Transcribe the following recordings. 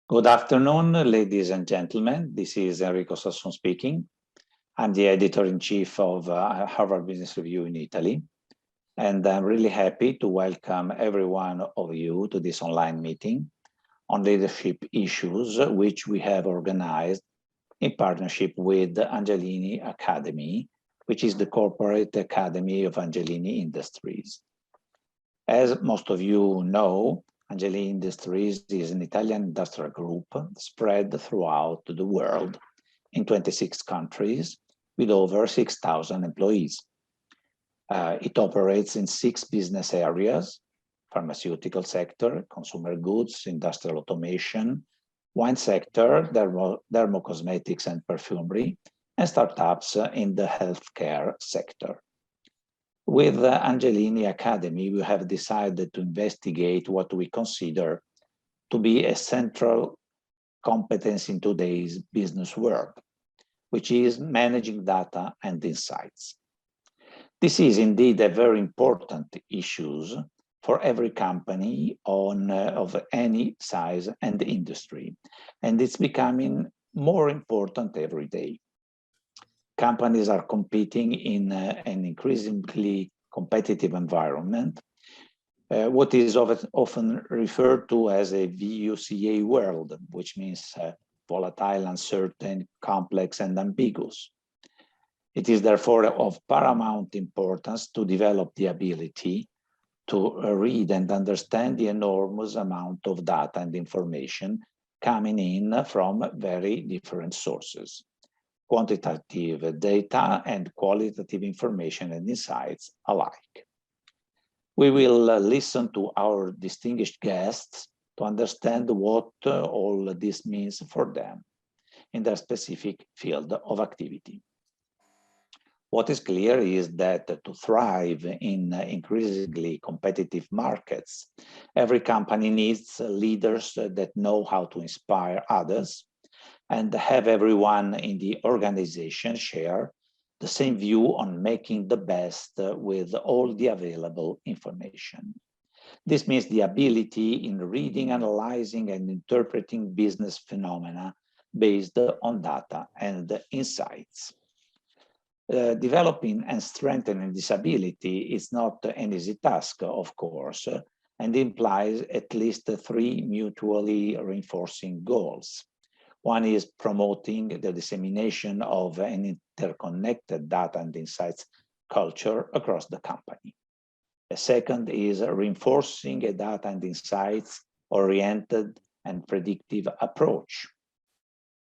Good afternoon, ladies and gentlemen. This is Enrico Sasson speaking. I'm the editor-in-chief of Harvard Business Review in Italy, and I'm really happy to welcome every one of you to this online meeting on leadership issues, which we have organized in partnership with Angelini Academy, which is the corporate academy of Angelini Industries. As most of you know, Angelini Industries is an Italian industrial group spread throughout the world in 26 countries with over 6,000 employees. It operates in 6 business areas: pharmaceutical sector, consumer goods, industrial automation, wine sector, dermocosmetics and perfumery, and startups in the healthcare sector. With the Angelini Academy, we have decided to investigate what we consider to be a central competence in today's business world, which is managing data and insights. This is indeed a very important issue for every company of any size and industry, and it's becoming more important every day. Companies are competing in an increasingly competitive environment, what is often referred to as a VUCA world, which means volatile, uncertain, complex, and ambiguous. It is therefore of paramount importance to develop the ability to read and understand the enormous amount of data and information coming in from very different sources. Quantitative data and qualitative information and insights alike. We will listen to our distinguished guests to understand what all this means for them in their specific field of activity. What is clear is that to thrive in increasingly competitive markets, every company needs leaders that know how to inspire others and have everyone in the organization share the same view on making the best with all the available information. This means the ability in reading, analyzing, and interpreting business phenomena based on data and insights. Developing and strengthening this ability is not an easy task, of course, and implies at least 3 mutually reinforcing goals. One is promoting the dissemination of an interconnected data and insights culture across the company. The second is reinforcing a data and insights oriented and predictive approach.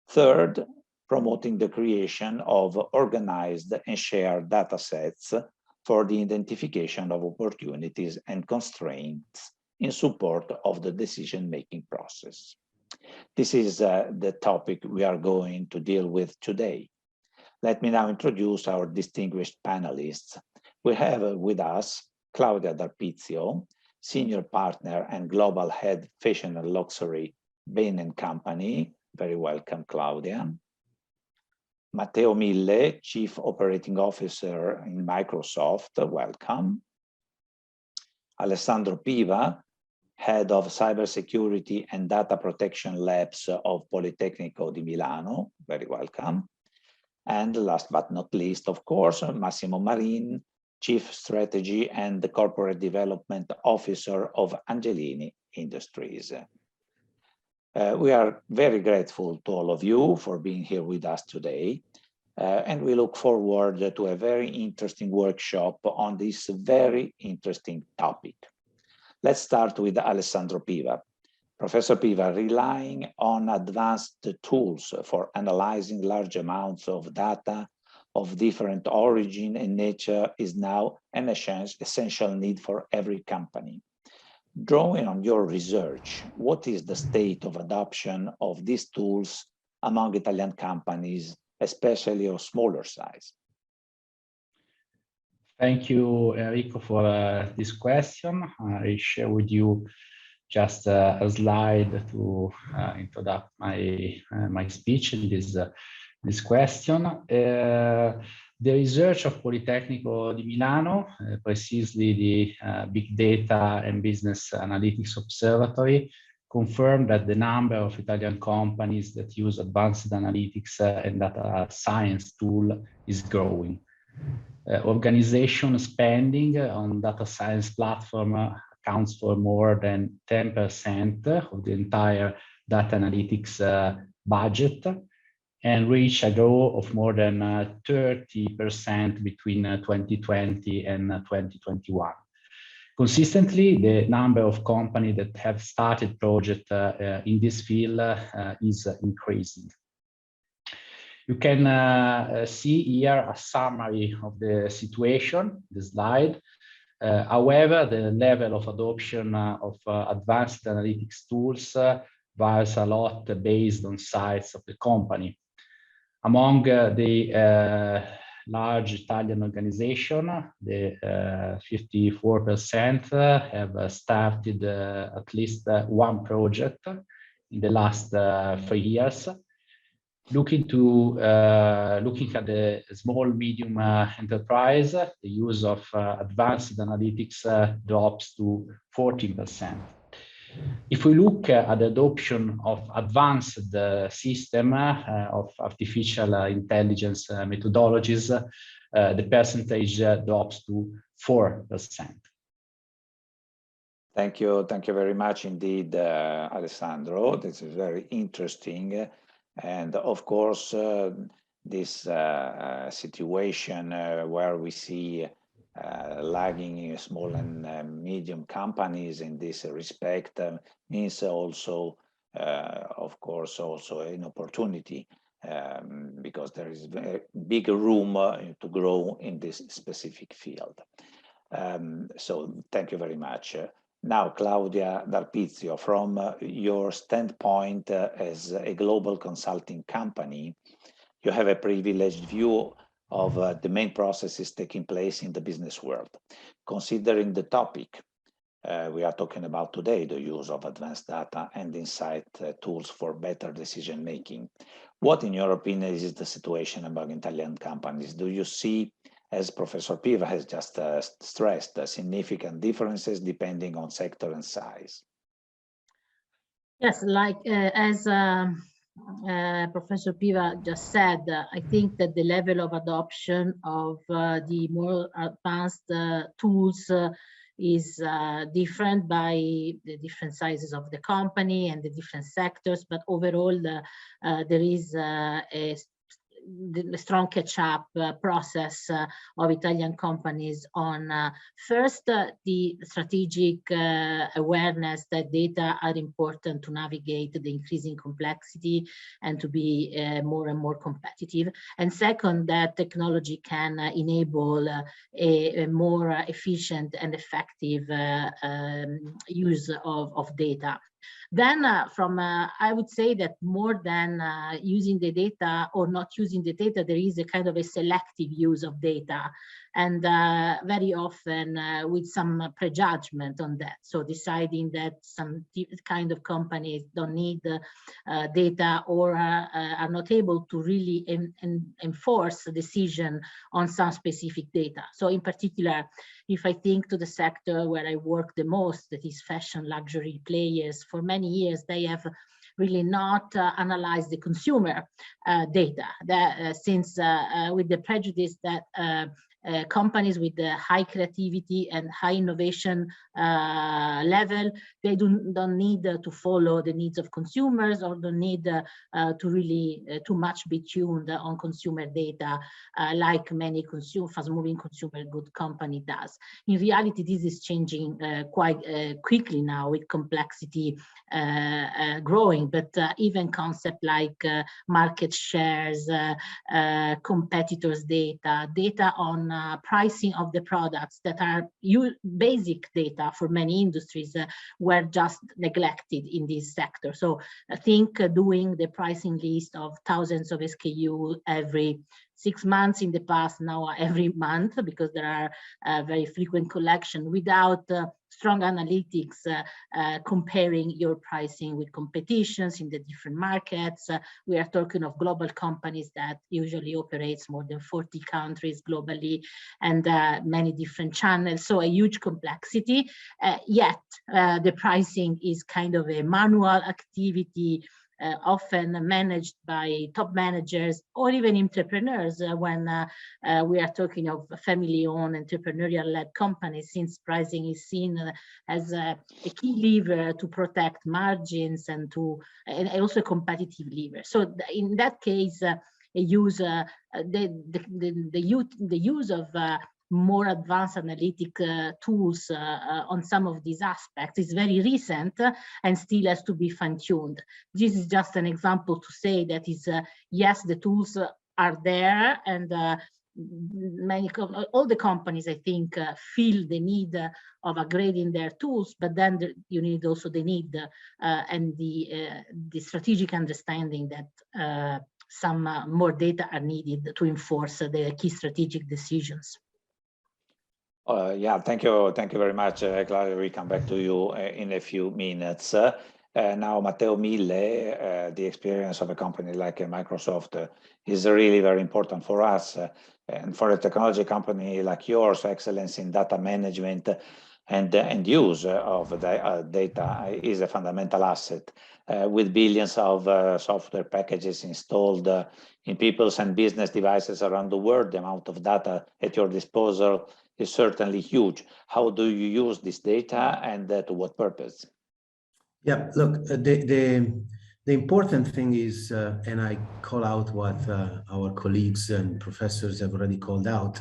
Third, promoting the creation of organized and shared data sets for the identification of opportunities and constraints in support of the decision-making process. This is the topic we are going to deal with today. Let me now introduce our distinguished panelists. We have with us Claudia D'Arpizio, Senior Partner and Global Head Fashion and Luxury, Bain & Company. Very welcome, Claudia. Matteo Mille, Chief Operating Officer in Microsoft. Welcome. Alessandro Piva, Head of Cybersecurity and Data Protection Labs of Politecnico di Milano. Very welcome. And last but not least, of course, Massimo Marin, Chief Strategy and Corporate Development Officer of Angelini Industries. We are very grateful to all of you for being here with us today, and we look forward to a very interesting workshop on this very interesting topic. Let's start with Alessandro Piva. Professor Piva, relying on advanced tools for analyzing large amounts of data of different origin and nature is now an essential need for every company. Drawing on your research, what is the state of adoption of these tools among Italian companies, especially of smaller size? Thank you, Enrico, for this question. I share with you just a slide to introduce my speech in this question. The research of Politecnico di Milano, precisely the Big Data and Business Analytics Observatory, confirm that the number of Italian companies that use advanced analytics and data science tool is growing. Organization spending on data science platform accounts for more than 10% of the entire data analytics budget, and reach a growth of more than 30% between 2020 and 2021. Consistently, the number of companies that have started projects in this field is increasing. You can see here a summary of the situation, the slide. However, the level of adoption of advanced analytics tools varies a lot based on size of the company. Among the large Italian organization, the 54% have started at least one project in the last 3 years. Looking at the small medium enterprise, the use of advanced analytics drops to 14%. If we look at the adoption of advanced system of artificial intelligence methodologies, the percentage drops to 4%. Thank you very much indeed, Alessandro. This is very interesting. And of course, this situation where we see lagging small and medium companies in this respect means also, of course, also an opportunity because there is very big room to grow in this specific field. So thank you very much. Now, Claudia D'Arpizio, from your standpoint as a global consulting company, you have a privileged view of the main processes taking place in the business world. Considering the topic we are talking about today, the use of advanced data and insight tools for better decision making, what, in your opinion, is the situation among Italian companies? Do you see, as Professor Piva has just stressed, significant differences depending on sector and size? Yes, like as Professor Piva just said, I think that the level of adoption of the more advanced tools is different by the different sizes of the company and the different sectors, but overall there is the strong catch-up process of Italian companies on first the strategic awareness that data are important to navigate the increasing complexity and to be more and more competitive, and second, that technology can enable a more efficient and effective use of data. Then I would say that more than using the data or not using the data, there is a kind of a selective use of data, and very often with some prejudgment on that. So deciding that some kind of companies don't need data or are not able to really enforce a decision on some specific data. So in particular, if I think to the sector where I work the most, that is fashion luxury players, for many years they have really not analyzed the consumer data. Since with the prejudice that companies with the high creativity and high innovation level, they don't need to follow the needs of consumers, or don't need to really too much be tuned on consumer data like many fast-moving consumer good company does. In reality, this is changing quite quickly now, with complexity growing, but even concept like market shares, competitors data on pricing of the products that are basic data for many industries were just neglected in this sector. So I think doing the pricing list of thousands of SKU every 6 months in the past, now every month, because there are very frequent collection without strong analytics comparing your pricing with competitions in the different markets. We are talking of global companies that usually operates more than 40 countries globally and many different channels, so a huge complexity. Yet the pricing is kind of a manual activity, often managed by top managers or even entrepreneurs when we are talking of family-owned entrepreneurial-led companies, since pricing is seen as a key lever to protect margins and also a competitive lever. So in that case, the use of more advanced analytic tools on some of these aspects is very recent and still has to be fine-tuned. This is just an example to say that is yes, the tools are there, and all the companies, I think, feel the need of upgrading their tools, but then you need also the need and the strategic understanding that some more data are needed to enforce the key strategic decisions. Yeah, thank you very much, Claudia. We come back to you in a few minutes. Now, Matteo Mille, the experience of a company like Microsoft is really very important for us. And for a technology company like yours, excellence in data management and use of the data is a fundamental asset. With billions of software packages installed in people's and business devices around the world, the amount of data at your disposal is certainly huge. How do you use this data, and to what purpose? Yeah, look, the important thing is, and I call out what our colleagues and professors have already called out,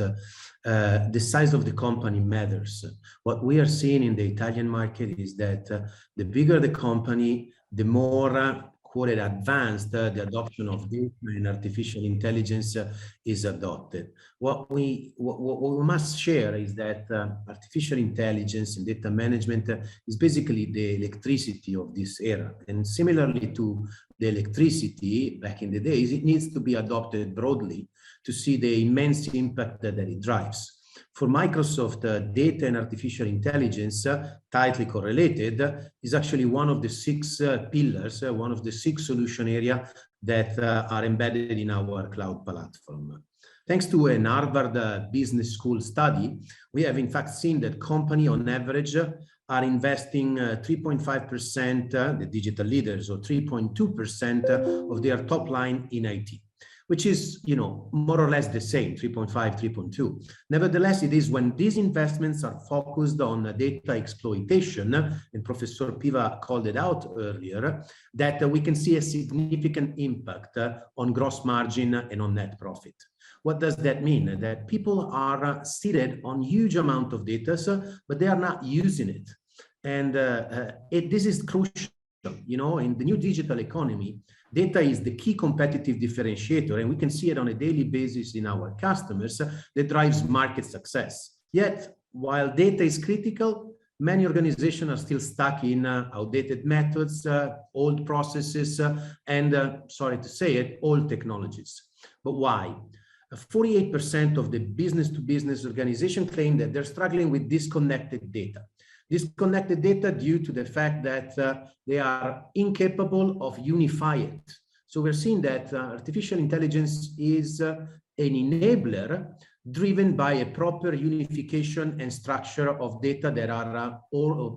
the size of the company matters. What we are seeing in the Italian market is that the bigger the company, the more quoted advanced the adoption of data and artificial intelligence is adopted. What we must share is that artificial intelligence and data management is basically the electricity of this era. And similarly to the electricity back in the days, it needs to be adopted broadly to see the immense impact that it drives. For Microsoft, data and artificial intelligence, tightly correlated, is actually one of the 6 pillars, one of the 6 solution areas that are embedded in our cloud platform. Thanks to an Harvard Business School study, we have in fact seen that companies on average are investing 3.5%, the digital leaders, or 3.2% of their top line in IT, which is, you know, more or less the same, 3.5, 3.2. Nevertheless, it is when these investments are focused on data exploitation, and Professor Piva called it out earlier, that we can see a significant impact on gross margin and on net profit. What does that mean? That people are seated on huge amount of data, but they are not using it. And this is crucial. You know, in the new digital economy, data is the key competitive differentiator, and we can see it on a daily basis in our customers that drives market success. Yet, while data is critical, many organizations are still stuck in outdated methods, old processes, and sorry to say it, old technologies. But why? 48% of the business-to-business organization claim that they're struggling with disconnected data. Disconnected data due to the fact that they are incapable of unifying it. So we're seeing that artificial intelligence is an enabler driven by a proper unification and structure of data that are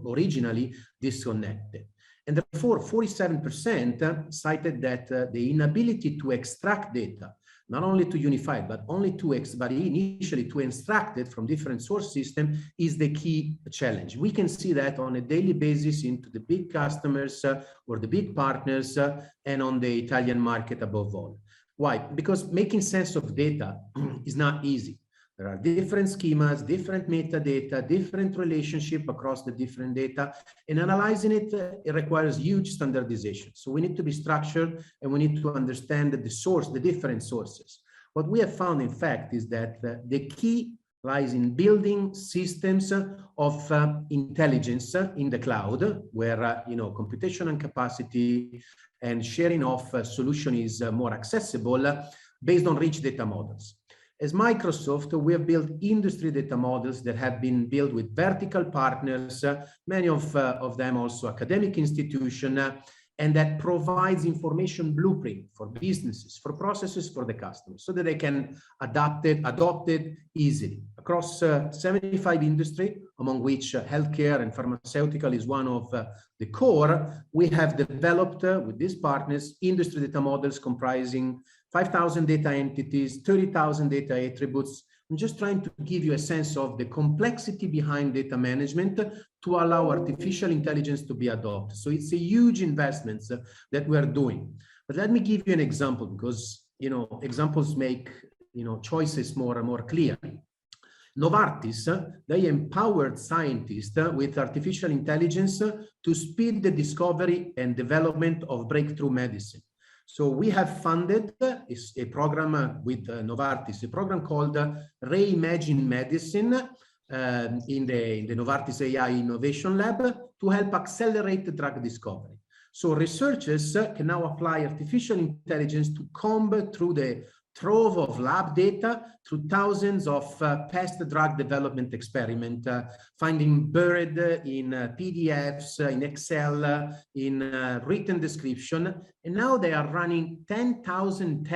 originally disconnected. And therefore, 47% cited that the inability to extract data, not only to unify it, but initially to extract it from different source systems is the key challenge. We can see that on a daily basis into the big customers or the big partners and on the Italian market above all. Why? Because making sense of data is not easy. There are different schemas, different metadata, different relationship across the different data, and analyzing it, it requires huge standardization. So we need to be structured and we need to understand the source, the different sources. What we have found, in fact, is that the key lies in building systems of intelligence in the cloud, where you know, computation and capacity and sharing of solution is more accessible. based on rich data models. As Microsoft, we have built industry data models that have been built with vertical partners, many of them also academic institutions, and that provides information blueprint for businesses, for processes, for the customers, so that they can adopt it easily. Across 75 industry, among which healthcare and pharmaceutical is one of the core, we have developed with these partners industry data models comprising 5,000 data entities, 30,000 data attributes. I'm just trying to give you a sense of the complexity behind data management to allow artificial intelligence to be adopted. So it's a huge investment that we're doing. But let me give you an example, because examples make choices more clear. Novartis, they empowered scientists with artificial intelligence to speed the discovery and development of breakthrough medicine. So we have funded a program with Novartis, a program called Reimagine Medicine in the Novartis AI Innovation Lab to help accelerate drug discovery. So researchers can now apply artificial intelligence to comb through the trove of lab data through thousands of past drug development experiments, finding buried in PDFs, in Excel, in written description. And now they are running 10,000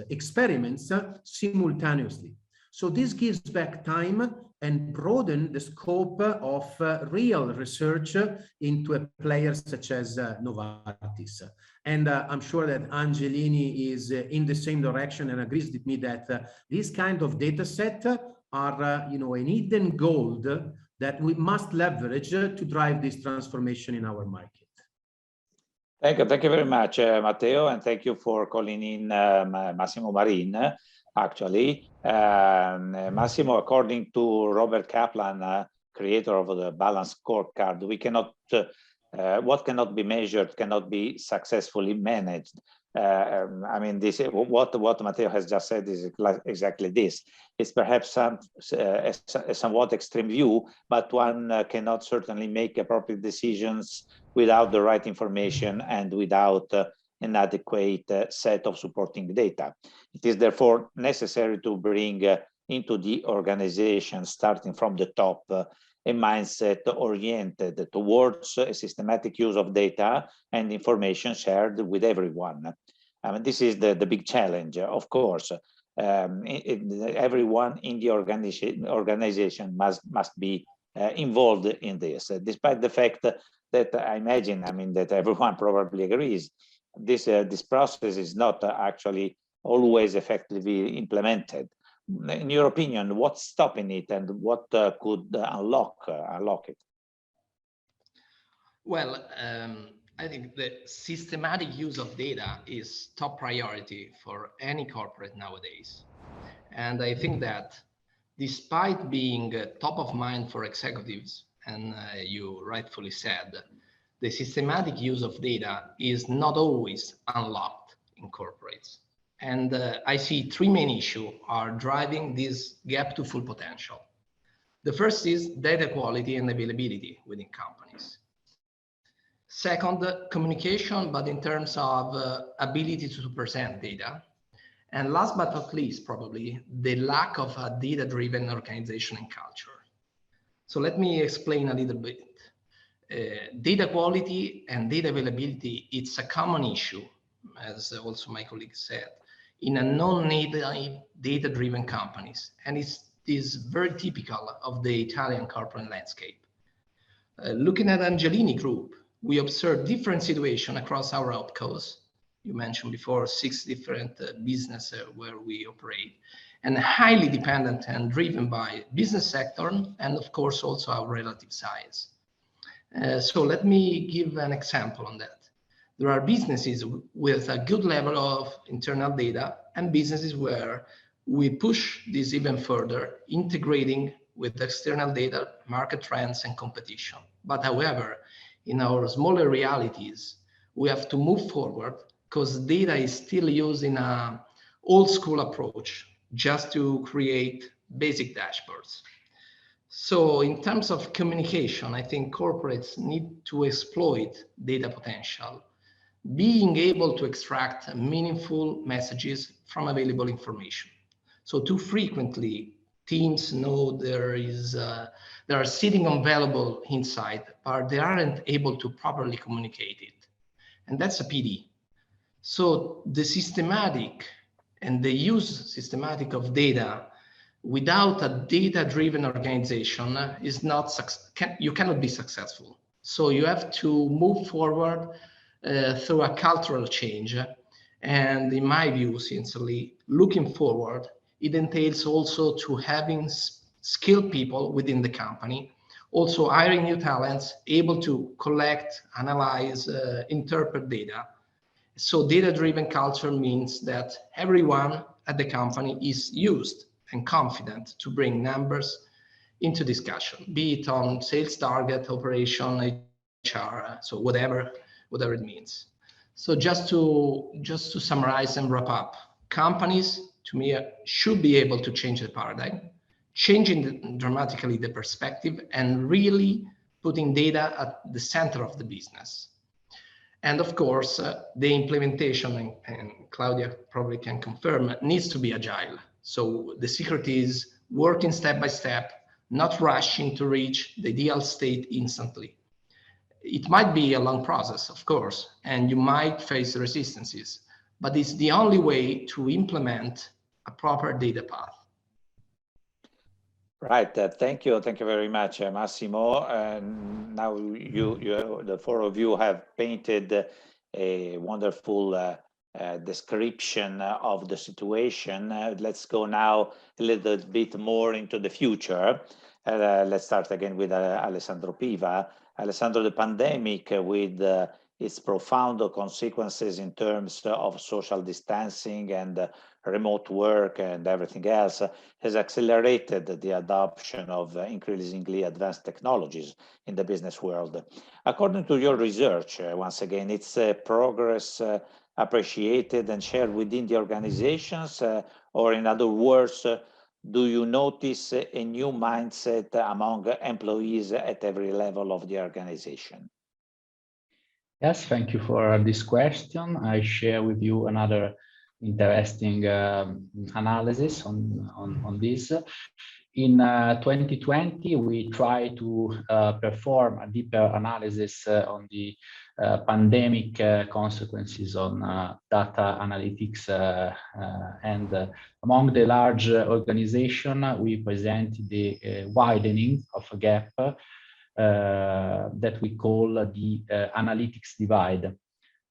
experiments simultaneously. So this gives back time and broaden the scope of real research into a player such as Novartis. And I'm sure that Angelini is in the same direction and agrees with me that this kind of data set are an hidden gold that we must leverage to drive this transformation in our market. Thank you very much, Matteo, and thank you for calling in Massimo Marin. Actually, Massimo, according to Robert Kaplan, creator of the Balance Scorecard, we cannot, what cannot be measured cannot be successfully managed. I mean, this what Matteo has just said is exactly this. It's perhaps a somewhat extreme view, but one cannot certainly make appropriate decisions without the right information and without an adequate set of supporting data. It is therefore necessary to bring into the organization, starting from the top, a mindset oriented towards a systematic use of data and information shared with everyone. I mean, this is the big challenge, of course. Everyone in the organization must be involved in this, despite the fact that I imagine, that everyone probably agrees, this process is not actually always effectively implemented. In your opinion, what's stopping it and what could unlock it? Well, I think the systematic use of data is top priority for any corporate nowadays. And I think that despite being top of mind for executives, and you rightfully said, the systematic use of data is not always unlocked in corporates. And I see three main issues are driving this gap to full potential. The first is data quality and availability within companies. Second, communication, but in terms of ability to present data. And last but not least, probably, the lack of a data-driven organization and culture. So let me explain a little bit. Data quality and data availability, it's a common issue, as also my colleague said, in a non-native data-driven companies. And it is very typical of the Italian corporate landscape. Looking at Angelini Group, we observe different situations across our opcos. You mentioned before 6 different businesses where we operate, and highly dependent and driven by business sector, and of course also our relative size. So let me give an example on that. There are businesses with a good level of internal data and businesses where we push this even further, integrating with external data, market trends and competition. But however, in our smaller realities, we have to move forward because data is still used in an old school approach just to create basic dashboards. So in terms of communication, I think corporates need to exploit data potential being able to extract meaningful messages from available information. So too frequently, teams know they are sitting on valuable insight, but they aren't able to properly communicate it. And that's a pity. So the systematic and the use systematic of data without a data-driven organization is not, you cannot be successful. So you have to move forward through a cultural change. And in my view, sincerely, looking forward, it entails also to having skilled people within the company, also hiring new talents, able to collect, analyze, interpret data. So data-driven culture means that everyone at the company is used and confident to bring numbers into discussion, be it on sales target, operation, HR, so whatever it means. So just to summarize and wrap up, companies, to me, should be able to change the paradigm, changing dramatically the perspective, and really putting data at the center of the business. And of course, the implementation, and Claudia probably can confirm, needs to be agile. So the secret is working step by step, not rushing to reach the ideal state instantly. It might be a long process, of course, and you might face resistances, but it's the only way to implement a proper data path. Right. Thank you very much, Massimo. And now the four of you have painted a wonderful description of the situation. Let's go now a little bit more into the future. Let's start again with Alessandro Piva. Alessandro, the pandemic with its profound consequences in terms of social distancing and remote work and everything else has accelerated the adoption of increasingly advanced technologies in the business world. According to your research, once again, its progress appreciated and shared within the organizations, or in other words, do you notice a new mindset among employees at every level of the organization? Yes, thank you for this question. I share with you another interesting analysis on this. In 2020, we tried to perform a deeper analysis on the pandemic consequences on data analytics, and among the large organization, we presented the widening of a gap that we call the analytics divide.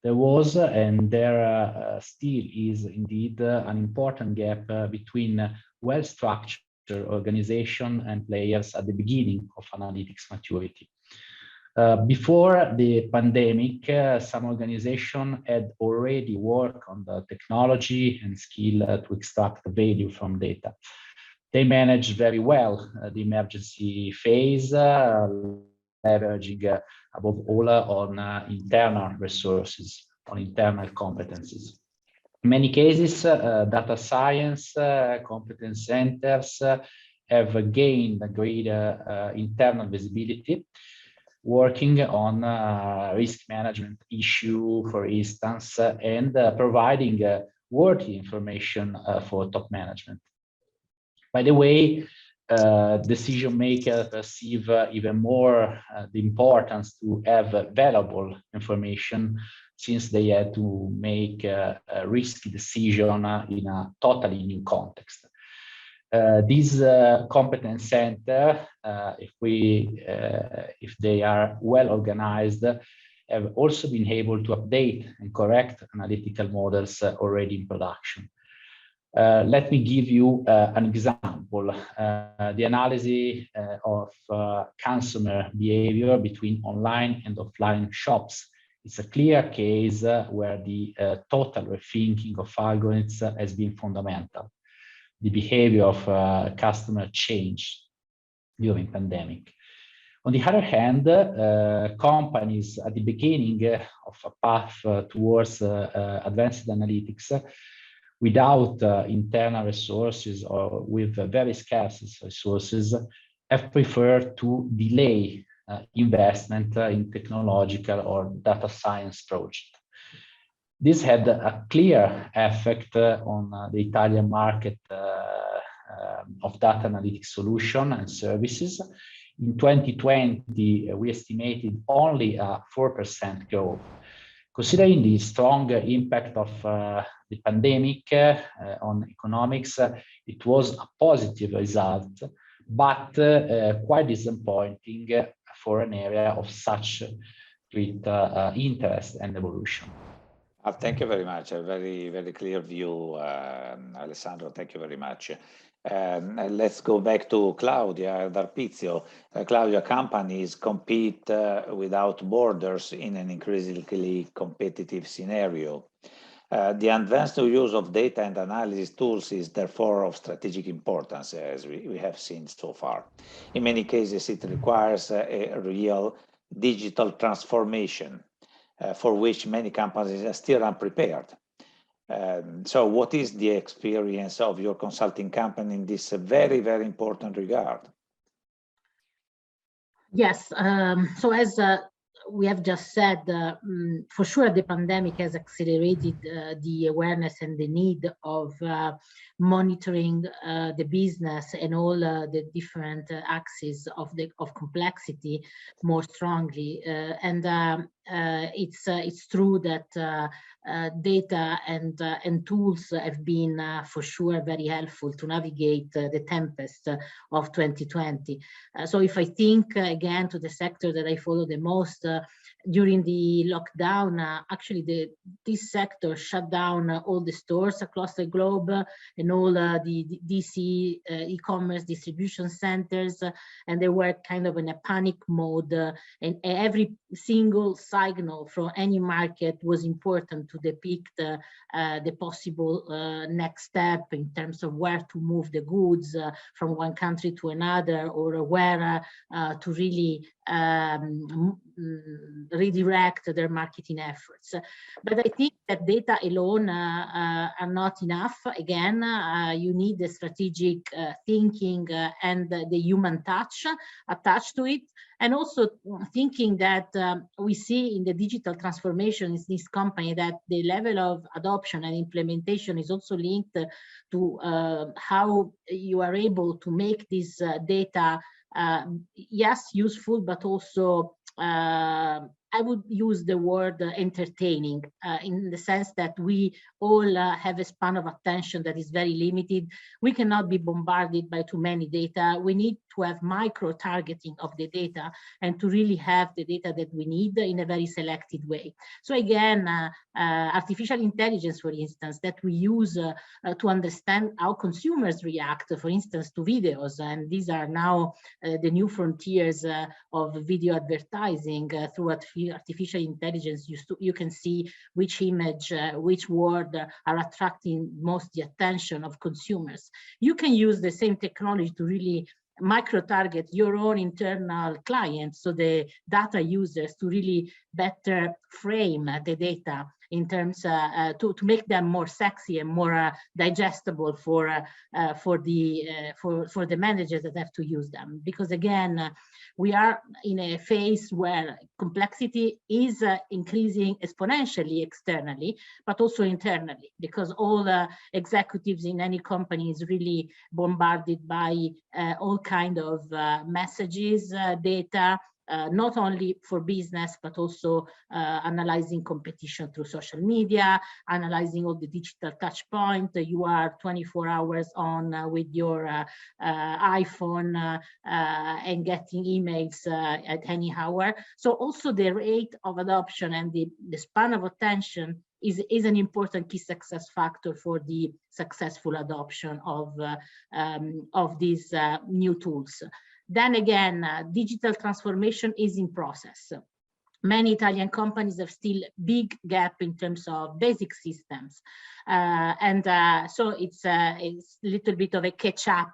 There was, and there still is indeed, an important gap between well-structured organization and players at the beginning of analytics maturity. Before the pandemic, some organizations had already worked on the technology and skill to extract value from data. They managed very well the emergency phase, leveraging above all on internal resources, on internal competencies. In many cases, data science competence centers have gained a greater internal visibility, working on risk management issue, for instance, and providing worthy information for top management. By the way, decision makers perceive even more the importance to have valuable information, since they had to make a risky decision in a totally new context. These competence center, if they are well organized, have also been able to update and correct analytical models already in production. Let me give you an example. The analysis of consumer behavior between online and offline shops is a clear case where the total rethinking of algorithms has been fundamental. The behavior of customer changed during pandemic. On the other hand, companies at the beginning of a path towards advanced analytics, without internal resources or with very scarce resources, have preferred to delay investment in technological or data science projects. This had a clear effect on the Italian market of data analytics solution and services. In 2020, we estimated only a 4% growth. Considering the strong impact of the pandemic on economics, it was a positive result, but quite disappointing for an area of such great interest and evolution. Thank you very much. A very, very clear view, Alessandro. Thank you very much. Let's go back to Claudia D'Arpizio. Claudia, companies compete without borders in an increasingly competitive scenario. The advanced use of data and analysis tools is therefore of strategic importance, as we have seen so far. In many cases, it requires a real digital transformation for which many companies are still unprepared. So what is the experience of your consulting company in this very, very important regard? Yes, so as we have just said, for sure the pandemic has accelerated the awareness and the need of monitoring the business and all the different axes of complexity more strongly. It's true that data and tools have been for sure very helpful to navigate the tempest of 2020. So if I think again to the sector that I follow the most, during the lockdown, actually this sector shut down all the stores across the globe and all the DC e-commerce distribution centers, and they were kind of in a panic mode, and every single signal from any market was important to depict the possible next step in terms of where to move the goods from one country to another, or where to really redirect their marketing efforts. But I think that data alone are not enough. Again, you need the strategic thinking and the human touch attached to it. And also thinking that we see in the digital transformation in this company that the level of adoption and implementation is also linked to how you are able to make this data yes, useful, but also I would use the word entertaining, in the sense that we all have a span of attention that is very limited. We cannot be bombarded by too many data. We need to have micro targeting of the data and to really have the data that we need in a very selected way. So again, artificial intelligence, for instance, that we use to understand how consumers react, for instance, to videos. And these are now the new frontiers of video advertising through artificial intelligence. You can see which image, which word are attracting most the attention of consumers. You can use the same technology to really micro-target your own internal clients, so the data users, to really better frame the data in terms to make them more sexy and more digestible for the managers that have to use them. Because again, we are in a phase where complexity is increasing exponentially externally, but also internally, because all executives in any company is really bombarded by all kind of messages, data, not only for business, but also analyzing competition through social media, analyzing all the digital touch point. You are 24 hours on with your iPhone and getting emails at any hour. So also the rate of adoption and the span of attention is an important key success factor for the successful adoption of these new tools. Then again, digital transformation is in process. Many Italian companies have still big gap in terms of basic systems. So it's a little bit of a catch-up.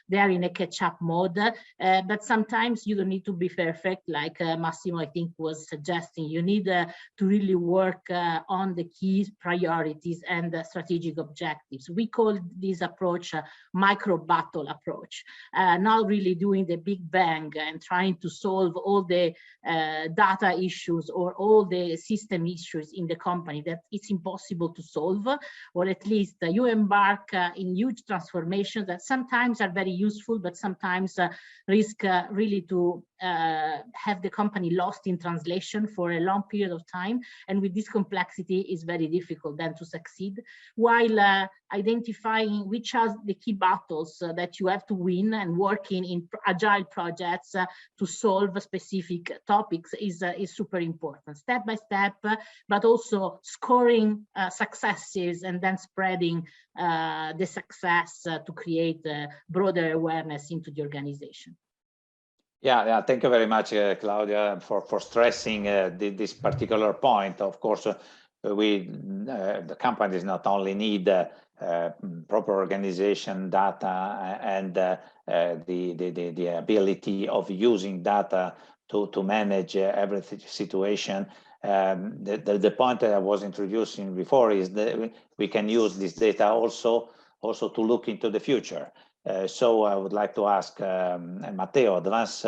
They are in a catch-up mode, but sometimes you don't need to be perfect, like Massimo, I think, was suggesting. You need to really work on the key priorities and strategic objectives. We call this approach a micro-battle approach, not really doing the big bang and trying to solve all the data issues or all the system issues in the company that it's impossible to solve, or at least you embark in huge transformations that sometimes are very useful, but sometimes risk really to have the company lost in translation for a long period of time. And with this complexity, it's very difficult then to succeed, while identifying which are the key battles that you have to win and working in agile projects to solve specific topics is super important, step by step, but also scoring successes and then spreading the success to create broader awareness into the organization. Yeah, thank you very much, Claudia, for stressing this particular point. Of course, the companies not only need proper organization, data, and the ability of using data to manage every situation. The point that I was introducing before is that we can use this data also to look into the future. So I would like to ask Matteo, advanced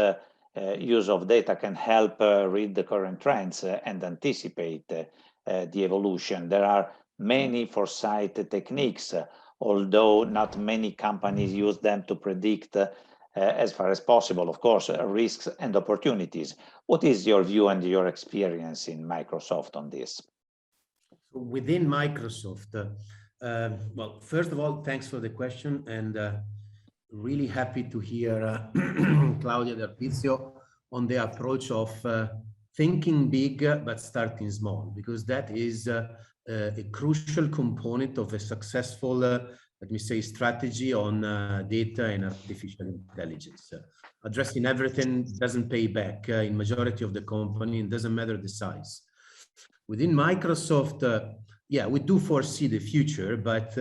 use of data can help read the current trends and anticipate the evolution. There are many foresight techniques, although not many companies use them to predict as far as possible, of course, risks and opportunities. What is your view and your experience in Microsoft on this? Within Microsoft, well, first of all, thanks for the question, and really happy to hear Claudia D'Arpizio on the approach of thinking big but starting small, because that is a crucial component of a successful, let me say, strategy on data and artificial intelligence. Addressing everything doesn't pay back in majority of the company, and doesn't matter the size. Within Microsoft, yeah, we do foresee the future, but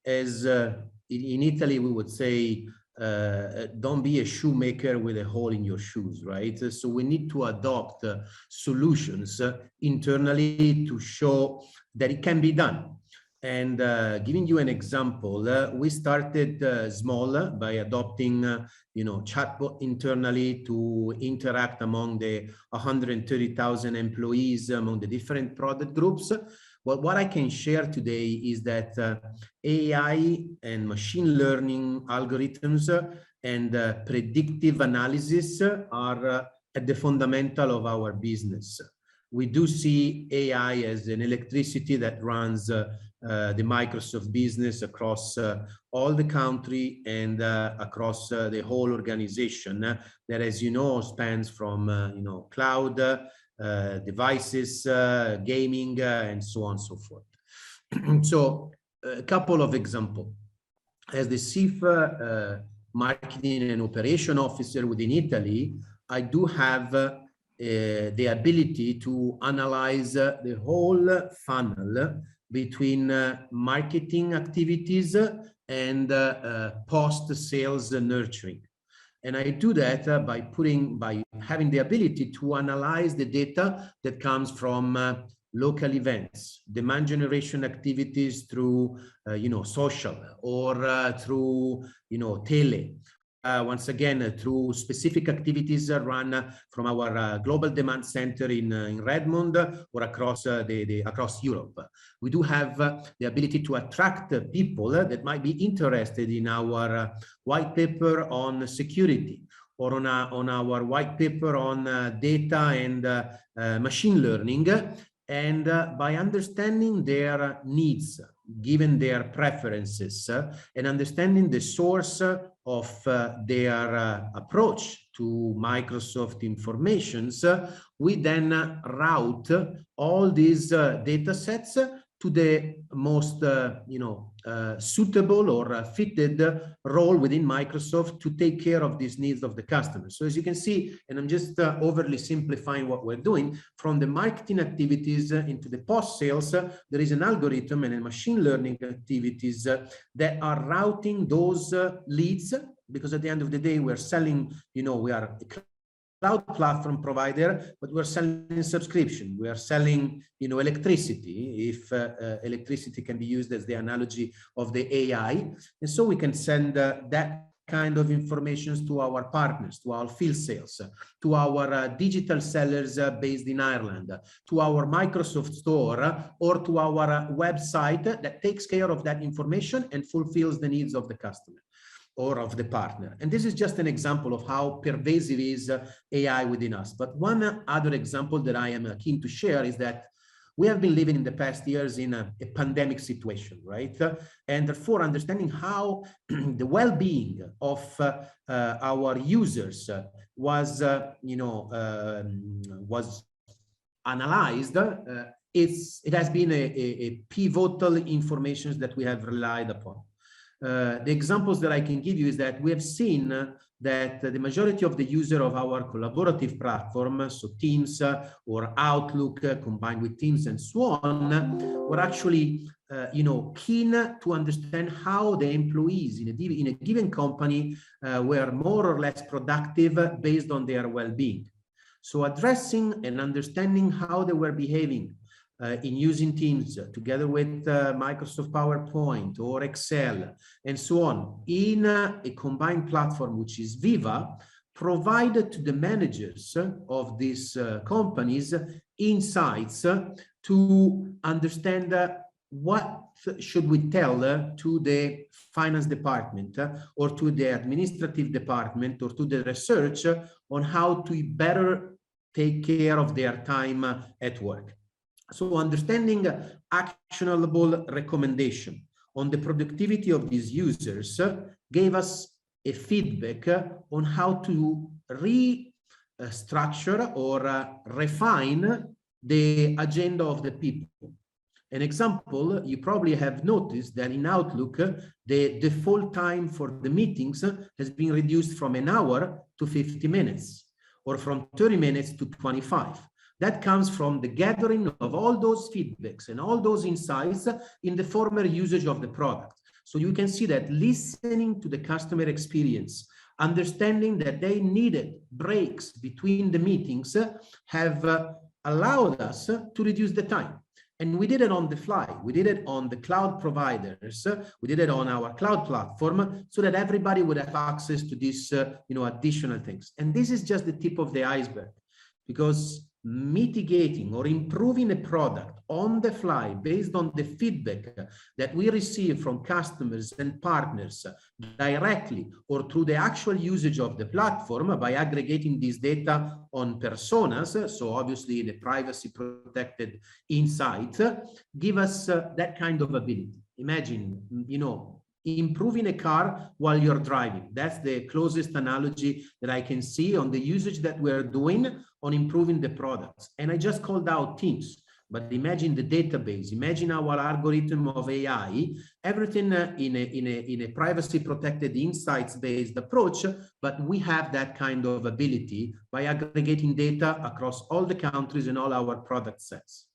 as in Italy, we would say, don't be a shoemaker with a hole in your shoes, right? So we need to adopt solutions internally to show that it can be done. And giving you an example, we started small by adopting, chatbot internally to interact among the 130,000 employees among the different product groups. Well, what I can share today is that AI and machine learning algorithms and predictive analysis are at the fundamental of our business. We do see AI as an electricity that runs the Microsoft business across all the country and across the whole organization that, as you know, spans from cloud, devices, gaming, and so on and so forth. So a couple of examples. As the Chief Marketing and Operation Officer within Italy, I do have the ability to analyze the whole funnel between marketing activities and post-sales nurturing. And I do that by having the ability to analyze the data that comes from local events, demand generation activities through, social, or through, tele. Once again, through specific activities run from our global demand center in Redmond or across across Europe. We do have the ability to attract people that might be interested in our white paper on security, or on our white paper on data and machine learning. And by understanding their needs, given their preferences, and understanding the source of their approach to Microsoft informations, we then route all these data sets to the most suitable or fitted role within Microsoft to take care of these needs of the customers. So as you can see, and I'm just overly simplifying what we're doing, from the marketing activities into the post-sales, there is an algorithm and a machine learning activities that are routing those leads, because at the end of the day, we're selling, we are a cloud platform provider, but we're selling subscription. We are selling, electricity, if electricity can be used as the analogy of the AI. And so we can send that kind of information to our partners, to our field sales, to our digital sellers based in Ireland, to our Microsoft store, or to our website that takes care of that information and fulfills the needs of the customer or of the partner. And this is just an example of how pervasive is AI within us. But one other example that I am keen to share is that we have been living in the past years in a pandemic situation, right? And therefore, understanding how the well-being of our users was analyzed. It has been a pivotal information that we have relied upon. The examples that I can give you is that we have seen that the majority of the user of our collaborative platform, so Teams or Outlook combined with Teams and so on, were actually keen to understand how the employees in a given company were more or less productive based on their well-being. So addressing and understanding how they were behaving in using Teams together with Microsoft PowerPoint or Excel and so on in a combined platform, which is Viva, provided to the managers of these companies insights to understand what should we tell to the finance department or to the administrative department or to the research on how to better take care of their time at work. So understanding actionable recommendation on the productivity of these users gave us a feedback on how to restructure or refine the agenda of the people. An example, you probably have noticed that in Outlook, the default time for the meetings has been reduced from an hour to 50 minutes or from 30 minutes to 25. That comes from the gathering of all those feedbacks and all those insights in the former usage of the product. So you can see that listening to the customer experience, understanding that they needed breaks between the meetings have allowed us to reduce the time. And we did it on the fly. We did it on the cloud providers. We did it on our cloud platform so that everybody would have access to these additional things. And this is just the tip of the iceberg, because mitigating or improving a product on the fly based on the feedback that we receive from customers and partners directly or through the actual usage of the platform by aggregating this data on personas, so obviously the privacy protected insights, give us that kind of ability. Imagine, improving a car while you're driving. That's the closest analogy that I can see on the usage that we're doing on improving the products. And I just called out Teams, but imagine the database, imagine our algorithm of AI, everything in a privacy protected insights based approach, but we have that kind of ability by aggregating data across all the countries and all our product sets.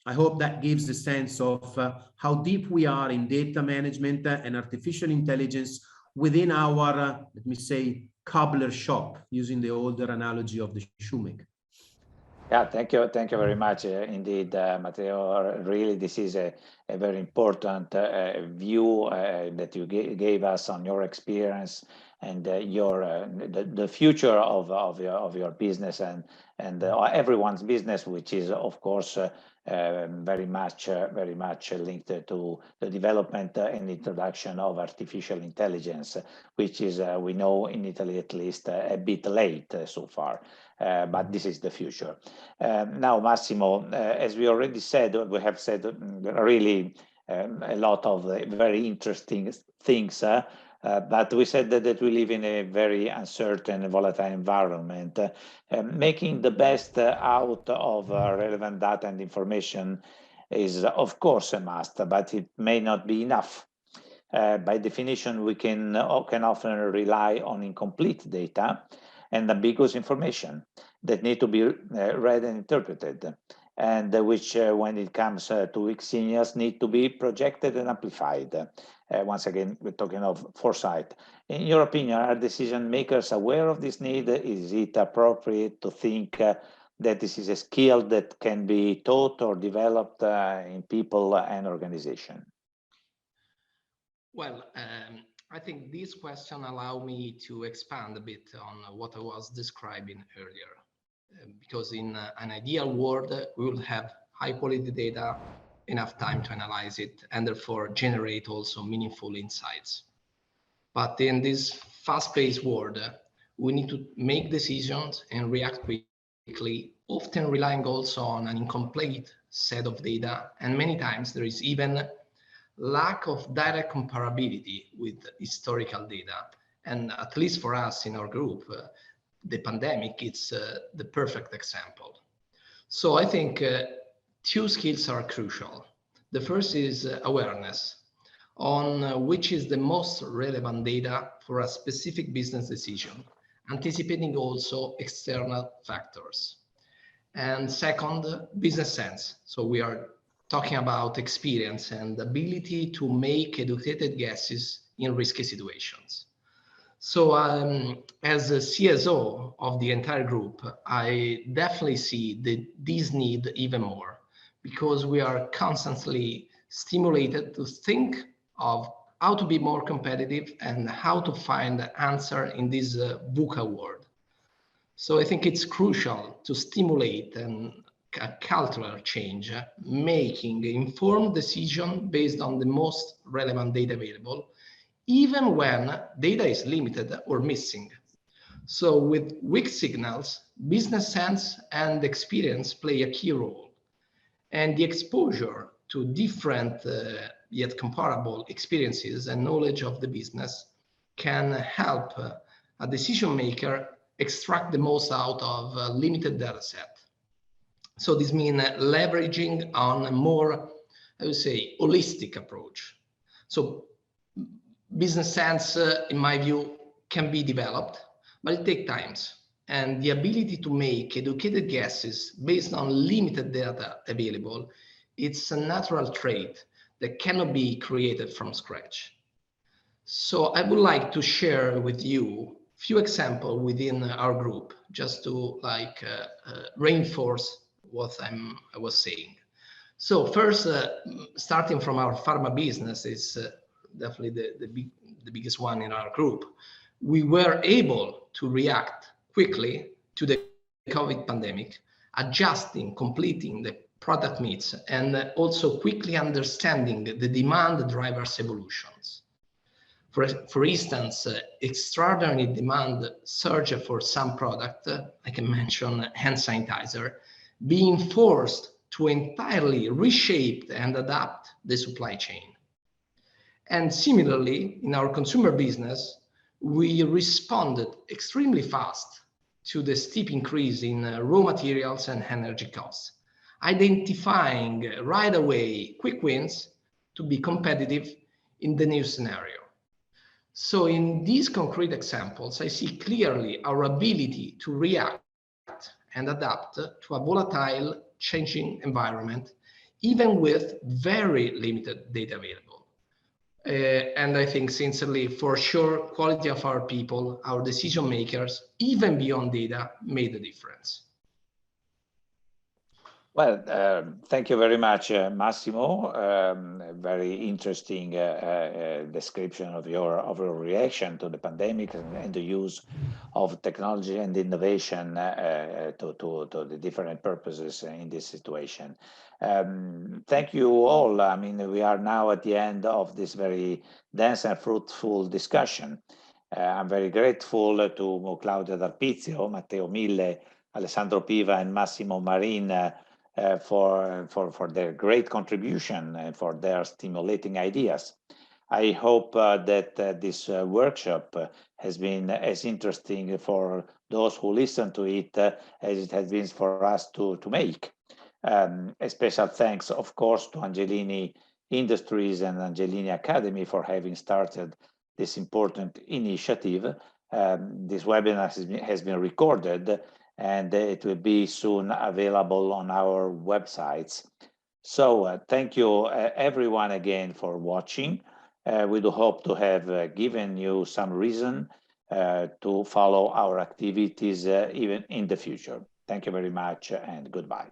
I hope that gives a sense of how deep we are in data management and artificial intelligence within our, let me say, cobbler shop, using the older analogy of the shoemaker. Yeah, thank you very much indeed, Matteo. Really, this is a very important view that you gave us on your experience and the future of your business and everyone's business, which is of course very much linked to the development and introduction of artificial intelligence, which is we know in Italy at least a bit late so far. But this is the future. Now, Massimo, as we already said, we have said really a lot of very interesting things, but we said that we live in a very uncertain and volatile environment. Making the best out of relevant data and information is, of course, a must, but it may not be enough. By definition, we can often rely on incomplete data and ambiguous information that need to be read and interpreted, and which, when it comes to extraneous, need to be projected and amplified. Once again, we're talking of foresight. In your opinion, are decision makers aware of this need? Is it appropriate to think that this is a skill that can be taught or developed in people and organization? Well, I think this question allow me to expand a bit on what I was describing earlier. Because in an ideal world, we will have high quality data, enough time to analyze it, and therefore generate also meaningful insights. But in this fast-paced world, we need to make decisions and react quickly, often relying also on an incomplete set of data. And many times there is even lack of direct comparability with historical data. And at least for us in our group, the pandemic, it's the perfect example. So I think two skills are crucial. The first is awareness on which is the most relevant data for a specific business decision, anticipating also external factors. And second, business sense. So we are talking about experience and ability to make educated guesses in risky situations. So as a CSO of the entire group, I definitely see this need even more, because we are constantly stimulated to think of how to be more competitive and how to find the answer in this VUCA world. So I think it's crucial to stimulate a cultural change, making informed decision based on the most relevant data available, even when data is limited or missing. So with weak signals, business sense and experience play a key role. And the exposure to different yet comparable experiences and knowledge of the business can help a decision maker extract the most out of a limited data set. So this means leveraging on a more, I would say, holistic approach. So business sense, in my view, can be developed, but it takes time. And the ability to make educated guesses based on limited data available, it's a natural trait that cannot be created from scratch. So I would like to share with you a few examples within our group, just to reinforce what I was saying. So first, starting from our pharma business, is definitely the biggest one in our group. We were able to react quickly to the COVID pandemic, adjusting, completing the product needs, and also quickly understanding the demand drivers evolutions. For instance, extraordinary demand surge for some product, I can mention hand sanitizer, being forced to entirely reshape and adapt the supply chain. And similarly, in our consumer business, we responded extremely fast to the steep increase in raw materials and energy costs, identifying right away quick wins to be competitive in the new scenario. So in these concrete examples, I see clearly our ability to react and adapt to a volatile, changing environment, even with very limited data available. And I think sincerely, for sure, quality of our people, our decision makers, even beyond data, made a difference. Well, thank you very much, Massimo. Very interesting description of your reaction to the pandemic and the use of technology and innovation to the different purposes in this situation. Thank you all. I mean, we are now at the end of this very dense and fruitful discussion. I'm very grateful to Claudia D'Arpizio, Matteo Mille, Alessandro Piva, and Massimo Marin for their great contribution and for their stimulating ideas. I hope that this workshop has been as interesting for those who listen to it as it has been for us to make. A special thanks, of course, to Angelini Industries and Angelini Academy for having started this important initiative. This webinar has been recorded, and it will be soon available on our websites. So thank you everyone again for watching. We do hope to have given you some reason to follow our activities even in the future. Thank you very much and goodbye.